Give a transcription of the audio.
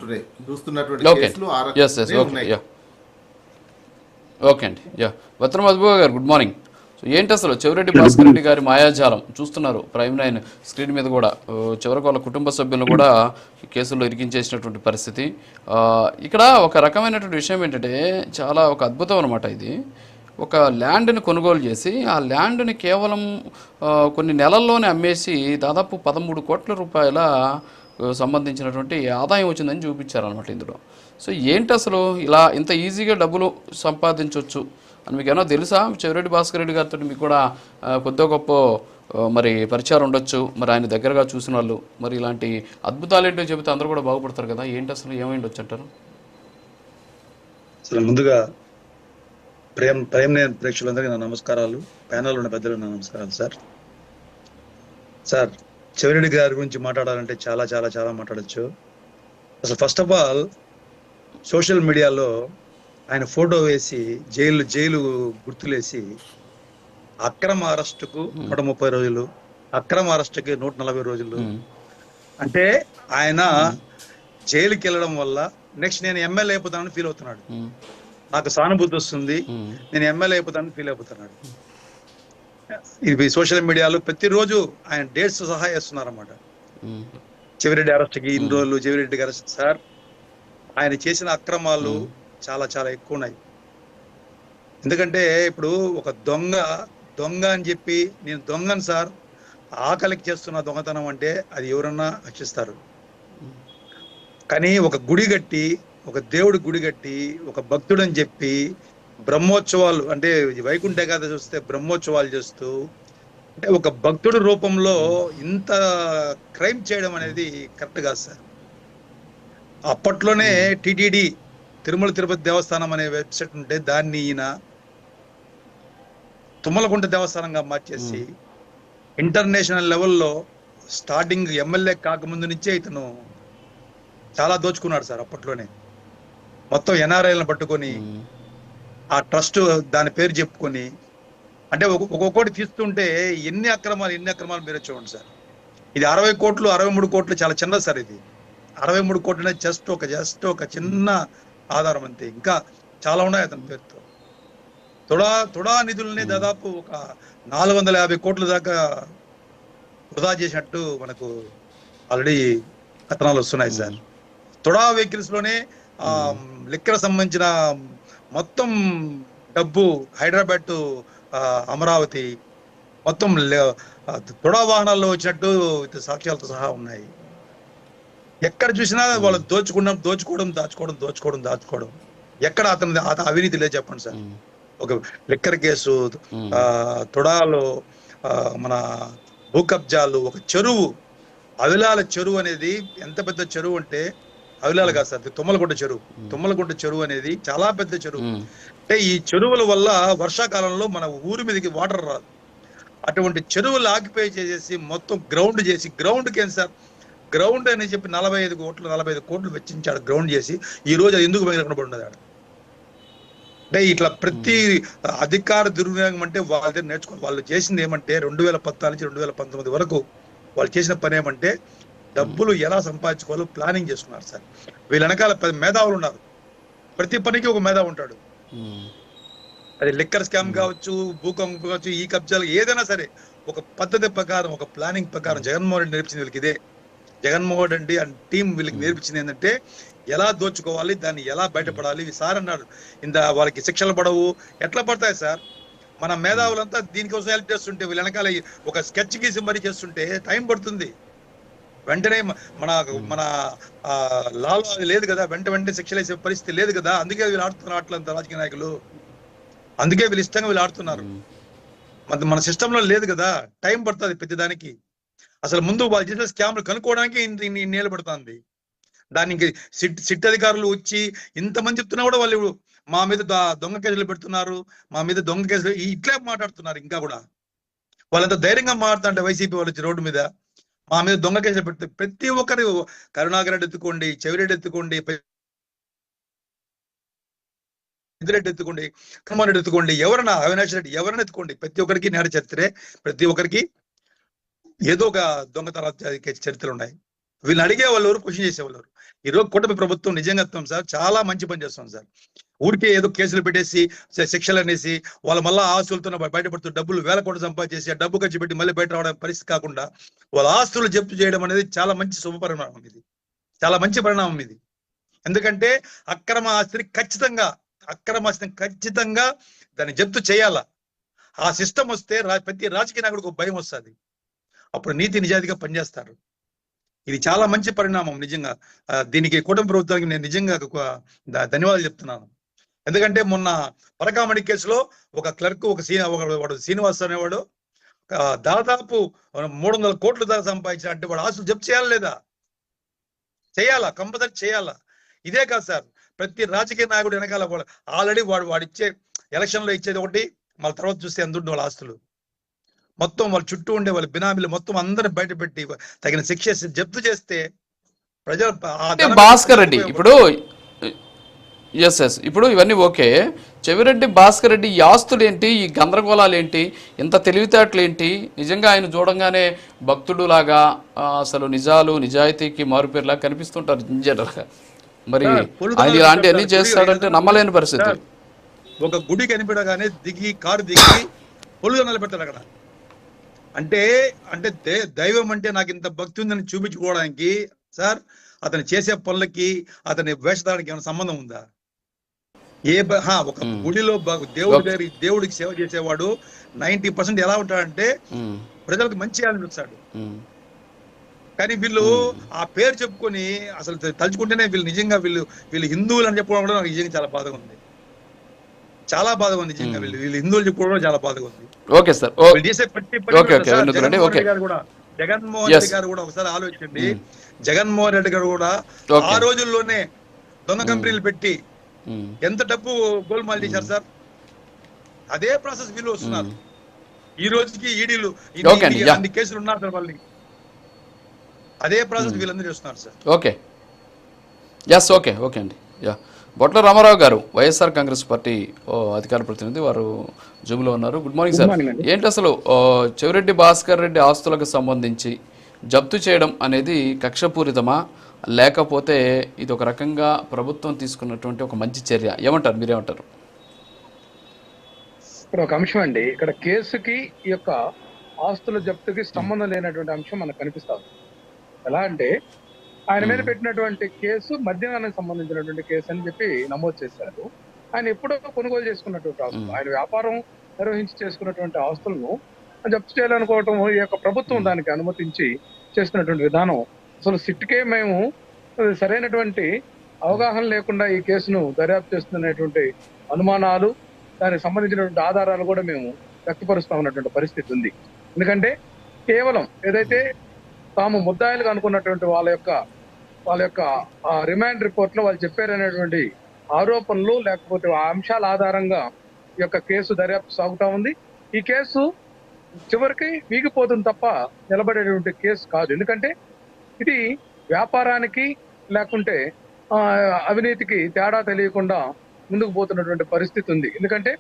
ఉంటున్నాయి. చూస్తున్నటువంటి ఓకే అండి. కేసులు ఆ ఎస్ ఎస్ రకంగానే ఓకే ఉన్నాయి. యా ఓకే అండి. యా వత్రం మధుబాబు గారు గుడ్ మార్నింగ్. సో ఏంటి అసలు చెవిరెడ్డి భాస్కర్ రెడ్డి గారి మాయాజాలం చూస్తున్నారు ప్రైమ్ నైన్ స్క్రీన్ మీద కూడా. చివరికి వాళ్ళ కుటుంబ సభ్యులను కూడా ఈ కేసుల్లో ఇరికించేసినటువంటి పరిస్థితి. ఇక్కడ ఒక రకమైనటువంటి విషయం ఏంటంటే చాలా ఒక అద్భుతం అనమాట ఇది. ఒక ల్యాండ్ని కొనుగోలు చేసి ఆ ల్యాండ్ని కేవలం కొన్ని నెలల్లోనే అమ్మేసి దాదాపు 13 కోట్ల రూపాయల సంబంధించినటువంటి ఆదాయం వచ్చిందని చూపించారనమాట ఇందులో. సో ఏంటి అసలు ఇలా ఇంత ఈజీగా డబ్బులు సంపాదించవచ్చు అని మీకు ఏమన్నా తెలుసా? చెవిరెడ్డి భాస్కర్ రెడ్డి గారితో మీకు కూడా కొద్దో గొప్ప మరి పరిచయాలు ఉండొచ్చు, మరి ఆయన దగ్గరగా చూసిన వాళ్ళు. మరి ఇలాంటి అద్భుతాలు ఏంటో చెబితే అందరూ కూడా బాగుపడతారు కదా. ఏంటి అసలు ఏమైండొచ్చు అంటారు? అసలు ముందుగా ప్రేమ్ నేను ప్రేక్షకులందరికీ నా నమస్కారాలు, ప్యానల్ ఉన్న పెద్దలు నా నమస్కారాలు. సార్ చెవిరెడ్డి గారి గురించి మాట్లాడాలంటే చాలా చాలా చాలా మాట్లాడచ్చు. అసలు ఫస్ట్ ఆఫ్ ఆల్ సోషల్ మీడియాలో ఆయన ఫోటో వేసి జైలు గుర్తులేసి అక్రమ అరెస్టుకు 130 రోజులు, అక్రమ అరెస్టుకి 140 రోజులు. అంటే ఆయన జైలుకి వెళ్ళడం వల్ల నెక్స్ట్ నేను ఎమ్మెల్యే అయిపోతానని ఫీల్ అవుతున్నాడు. నాకు సానుభూతి వస్తుంది, నేను ఎమ్మెల్యే అయిపోతానని ఫీల్ అయిపోతున్నాడు. ఇది సోషల్ మీడియాలో ప్రతిరోజు ఆయన డేట్స్ సహా వేస్తున్నారు అన్నమాట. చెవిరెడ్డి అరెస్ట్కి ఇన్ని రోజులు, చెవిరెడ్డి అరెస్ట్. సార్ ఆయన చేసిన అక్రమాలు చాలా చాలా ఎక్కువ ఉన్నాయి. ఎందుకంటే ఇప్పుడు ఒక దొంగ అని చెప్పి నేను దొంగను సార్ ఆకలికి చేస్తున్న దొంగతనం అంటే అది ఎవరన్నా రక్షిస్తారు. కానీ ఒక గుడి కట్టి, ఒక దేవుడి గుడి కట్టి, ఒక భక్తుడు అని చెప్పి బ్రహ్మోత్సవాలు అంటే వైకుంఠ ఏకాదశి వస్తే బ్రహ్మోత్సవాలు చేస్తూ అంటే ఒక భక్తుడి రూపంలో ఇంత క్రైమ్ చేయడం అనేది కరెక్ట్ కాదు సార్. అప్పట్లోనే టిటిడి తిరుమల తిరుపతి దేవస్థానం అనే వెబ్సైట్ ఉంటే దాన్ని ఈయన తుమ్మలకుంట దేవస్థానంగా మార్చేసి ఇంటర్నేషనల్ లెవెల్లో స్టార్టింగ్ ఎమ్మెల్యే కాకముందు నుంచే ఇతను చాలా దోచుకున్నాడు సార్. అప్పట్లోనే మొత్తం ఎన్ఆర్ఐలను పట్టుకొని ఆ ట్రస్ట్ దాని పేరు చెప్పుకొని అంటే ఒక్కొక్కటి తీస్తుంటే ఎన్ని అక్రమాలు మీరే చూడండి సార్. ఇది 60 కోట్లు 63 కోట్లు చాలా చిన్నది సార్. ఇది 63 కోట్లు అనేది జస్ట్ ఒక చిన్న ఆధారం అంతే. ఇంకా చాలా ఉన్నాయి అతని పేరుతో. తుడా నిధుల్ని దాదాపు ఒక 450 కోట్ల దాకా వృధా చేసినట్టు మనకు ఆల్రెడీ కథనాలు వస్తున్నాయి సార్. తుడా వెహికల్స్ లోనే లిక్కర్ సంబంధించిన మొత్తం డబ్బు హైదరాబాద్ టు అమరావతి మొత్తం తుడా వాహనాల్లో వచ్చినట్టు సాక్ష్యాలతో సహా ఉన్నాయి. ఎక్కడ చూసినా వాళ్ళు దాచుకోవడం. ఎక్కడ అతని అవినీతి లేదు చెప్పండి సార్. ఒక లిక్కర్ కేసు, తుడాలో మన భూ కబ్జాలు, ఒక చెరువు అవిలాల చెరువు అనేది ఎంత పెద్ద చెరువు అంటే అవిలాల కాదు సార్, తుమ్మలగుంట చెరువు అనేది చాలా పెద్ద చెరువు. అంటే ఈ చెరువుల వల్ల వర్షాకాలంలో మన ఊరి మీదకి వాటర్ రాదు. అటువంటి చెరువులు ఆక్యుపై చేసేసి మొత్తం గ్రౌండ్కి ఏం సార్, గ్రౌండ్ అని చెప్పి 45 కోట్లు వెచ్చించాడు గ్రౌండ్ చేసి. ఈ రోజు అది ఎందుకు మిగలకుండా ఉన్నది ఆడ. అంటే ఇట్లా ప్రతి అధికార దుర్వినియోగం అంటే వాళ్ళ దగ్గర నేర్చుకోవాలి. వాళ్ళు చేసింది ఏమంటే 2014 నుంచి 2019 వరకు వాళ్ళు చేసిన పని ఏమంటే డబ్బులు ఎలా సంపాదించుకోవాలో ప్లానింగ్ చేసుకున్నారు సార్. వీళ్ళ వెనకాల మేధావులు ఉన్నారు. ప్రతి పనికి ఒక మేధావు ఉంటాడు. అది లిక్కర్ స్కామ్ కావచ్చు, భూకంపం కావచ్చు, ఈ కబ్జాలు ఏదైనా సరే ఒక పద్ధతి ప్రకారం, ఒక ప్లానింగ్ ప్రకారం జగన్మోహన్ రెడ్డి నేర్పించింది వీళ్ళకి ఇదే. జగన్మోహన్ రెడ్డి అండ్ టీం వీళ్ళకి నేర్పించింది ఏంటంటే ఎలా దోచుకోవాలి, దాన్ని ఎలా బయటపడాలి. సార్ అన్నాడు వాళ్ళకి శిక్షలు పడవు. ఎట్లా పడతాయి సార్? మన మేధావులంతా దీనికోసం హెల్ప్ చేస్తుంటే వీళ్ళ వెనకాల ఒక స్కెచ్ గీసి మరీ చేస్తుంటే టైం పడుతుంది. వెంటనే మన లాలో అది లేదు కదా, వెంటనే శిక్షలు వేసే పరిస్థితి లేదు కదా. అందుకే వీళ్ళు ఆడుతున్నారు అట్లంతా రాజకీయ నాయకులు. అందుకే వీళ్ళు ఇష్టంగా వీళ్ళు ఆడుతున్నారు. మన సిస్టంలో లేదు కదా, టైం పడుతుంది ప్రతిదానికి. అసలు ముందు వాళ్ళు చేసిన స్కామ్లు కనుక్కోవడానికి ఇన్నేళ్ళు పడుతుంది. దాన్ని ఇంక సిట్ అధికారులు వచ్చి ఇంతమంది చెప్తున్నా కూడా వాళ్ళు మా మీద దొంగ కేసులు పెడుతున్నారు, మా మీద దొంగ కేసులు ఇట్లే మాట్లాడుతున్నారు. ఇంకా కూడా వాళ్ళంత ధైర్యంగా మాట్లాడుతుంటే వైసీపీ వాళ్ళు వచ్చి రోడ్డు మీద మా మీద దొంగ కేసులు పెడితే ప్రతి ఒక్కరు కరుణాకర్ రెడ్డి ఎత్తుకోండి, చెవిరెడ్డి ఎత్తుకోండి, పెద్దిరెడ్డి ఎత్తుకోండి, కుమార్ రెడ్డి ఎత్తుకోండి, ఎవరైనా అవినాష్ రెడ్డి ఎవరైనా ఎత్తుకోండి, ప్రతి ఒక్కరికి నేర చరిత్రే. ప్రతి ఒక్కరికి ఏదో ఒక దొంగతన చరిత్రలు ఉన్నాయి. వీళ్ళని అడిగేవాళ్ళు ఎవరు, క్వశ్చన్ చేసేవాళ్ళు ఎవరు? ఈరోజు కూటమి ప్రభుత్వం నిజంగా సార్ చాలా మంచి పని చేస్తాం సార్. ఊరికే ఏదో కేసులు పెట్టేసి శిక్షలు అనేసి వాళ్ళ మళ్ళా ఆస్తులతో బయటపడుతూ డబ్బులు వేల కోట్లు సంపాదించేసి ఆ డబ్బు ఖర్చు పెట్టి మళ్ళీ బయట రావడం పరిస్థితి కాకుండా వాళ్ళ ఆస్తులు జప్తు చేయడం అనేది చాలా మంచి శుభ పరిణామం ఇది, చాలా మంచి పరిణామం ఇది. ఎందుకంటే అక్రమ ఆస్తిని ఖచ్చితంగా దాన్ని జప్తు చేయాలా. ఆ సిస్టమ్ వస్తే ప్రతి రాజకీయ నాయకుడికి భయం వస్తుంది, అప్పుడు నీతి నిజాయితీగా పనిచేస్తారు. ఇది చాలా మంచి పరిణామం నిజంగా. దీనికి కూటమి ప్రభుత్వానికి నేను నిజంగా ధన్యవాదాలు చెప్తున్నాను. ఎందుకంటే మొన్న పరకామణి కేసులో ఒక క్లర్క్ వాడు శ్రీనివాస్ అనేవాడు దాదాపు 300 కోట్లు దాకా సంపాదించిన అంటే వాడు ఆస్తులు జప్తు చేయాలి లేదా? చేయాలా, కంపల్సరీ చేయాలా. ఇదే కాదు సార్, ప్రతి రాజకీయ నాయకుడు వెనకాల ఆల్రెడీ వాడిచ్చే ఎలక్షన్ లో ఇచ్చేది ఒకటి, మళ్ళీ తర్వాత చూస్తే ఎంత ఉండే వాళ్ళ ఆస్తులు మొత్తం వాళ్ళ చుట్టూ ఉండే వాళ్ళ బినామీలు మొత్తం అందరూ బయట పెట్టి తగిన శిక్ష జప్తు చేస్తే ప్రజలు భాస్కర్ రెడ్డి ఇప్పుడు ఇప్పుడు ఇవన్నీ ఓకే. చెవిరెడ్డి భాస్కర్ రెడ్డి ఈ ఆస్తులు ఏంటి, ఈ గందరగోళాలు ఏంటి, ఇంత తెలివితేటలు ఏంటి? నిజంగా ఆయన చూడంగానే భక్తుడు లాగా అసలు నిజాలు నిజాయితీకి మారుపేరులా కనిపిస్తుంటారు జనరల్గా. మరి ఆయన ఇలాంటి అన్ని చేస్తాడంటే నమ్మలేని పరిస్థితి. ఒక గుడి కనిపెట్టగానే కారు దిగి పొలుగా నిలబెట్టాడు అక్కడ. అంటే దైవం అంటే నాకు ఇంత భక్తి ఉందని చూపించుకోవడానికి సార్ అతను చేసే పనులకి అతని వేషధారణకి ఏమైనా సంబంధం ఉందా? ఒక గుడిలో దేవుడికి సేవ చేసేవాడు 90% ఎలా ఉంటాడంటే ప్రజలకు మంచి అనిపిస్తాడు. కానీ వీళ్ళు ఆ పేరు చెప్పుకొని అసలు తలుచుకుంటేనే వీళ్ళు నిజంగా వీళ్ళు హిందువులు అని చెప్పుకోవడం కూడా నాకు నిజంగా చాలా బాధగా ఉంది, చాలా బాధగా ఉంది నిజంగా. వీళ్ళు హిందువులు చెప్పుకోవడం చాలా బాధగా ఉంది. ఓకే సార్, చేసే జగన్మోహన్ రెడ్డి గారు కూడా ఒకసారి ఆలోచించండి. జగన్మోహన్ రెడ్డి గారు కూడా ఆ రోజుల్లోనే దొంగ కంపెనీలు పెట్టి ఎంత డబ్బు గోల్మాల్ చేశారు సార్. అదే ప్రాసెస్ వీళ్ళు వస్తున్నారు ఈ రోజుకి. ఈడీలు అన్ని కేసులు ఉన్నారు సార్, వాళ్ళని అదే ప్రాసెస్ వీళ్ళందరూ చేస్తున్నారు సార్. ఓకే ఓకే అండి. బొట్ల రామారావు గారు, వైఎస్ఆర్ కాంగ్రెస్ పార్టీ అధికార ప్రతినిధి, వారు జూమ్లో ఉన్నారు. Good morning sir. ఏంటి అసలు చెవిరెడ్డి భాస్కర్ రెడ్డి ఆస్తులకు సంబంధించి జప్తు చేయడం అనేది కక్షపూరితమా, లేకపోతే ఇది ఒక రకంగా ప్రభుత్వం తీసుకున్నటువంటి ఒక మంచి చర్య? ఏమంటారు, మీరేమంటారు? ఇప్పుడు ఒక అంశం అండి, ఇక్కడ కేసుకి ఈ యొక్క ఆస్తుల జప్తుకి సంబంధం లేనటువంటి అంశం మనకు కనిపిస్తుంది. ఎలా అంటే ఆయన మీద పెట్టినటువంటి కేసు మద్యానికి సంబంధించినటువంటి కేసు అని చెప్పి నమోదు చేశారు. ఆయన ఎప్పుడో కొనుగోలు చేసుకున్నటువంటి ఆస్తులు, ఆయన వ్యాపారం నిర్వహించి చేసుకున్నటువంటి ఆస్తులను జప్తు చేయాలనుకోవటం ఈ యొక్క ప్రభుత్వం దానికి అనుమతించి చేస్తున్నటువంటి విధానం అసలు సిట్కే మేము సరైనటువంటి అవగాహన లేకుండా ఈ కేసును దర్యాప్తు చేస్తున్నటువంటి అనుమానాలు, దానికి సంబంధించినటువంటి ఆధారాలు కూడా మేము వ్యక్తపరుస్తా ఉన్నటువంటి పరిస్థితి ఉంది. ఎందుకంటే కేవలం ఏదైతే తాము ముద్దాయిలుగా అనుకున్నటువంటి వాళ్ళ యొక్క రిమాండ్ రిపోర్ట్ లో వాళ్ళు చెప్పారనేటువంటి ఆరోపణలు లేకపోతే ఆ అంశాల ఆధారంగా ఈ యొక్క కేసు దర్యాప్తు సాగుతా ఉంది. ఈ కేసు చివరికి వీగిపోతుంది తప్ప నిలబడేటువంటి కేసు కాదు. ఎందుకంటే ఇది వ్యాపారానికి లేకుంటే అవినీతికి తేడా తెలియకుండా ముందుకు పోతున్నటువంటి పరిస్థితి ఉంది. ఎందుకంటే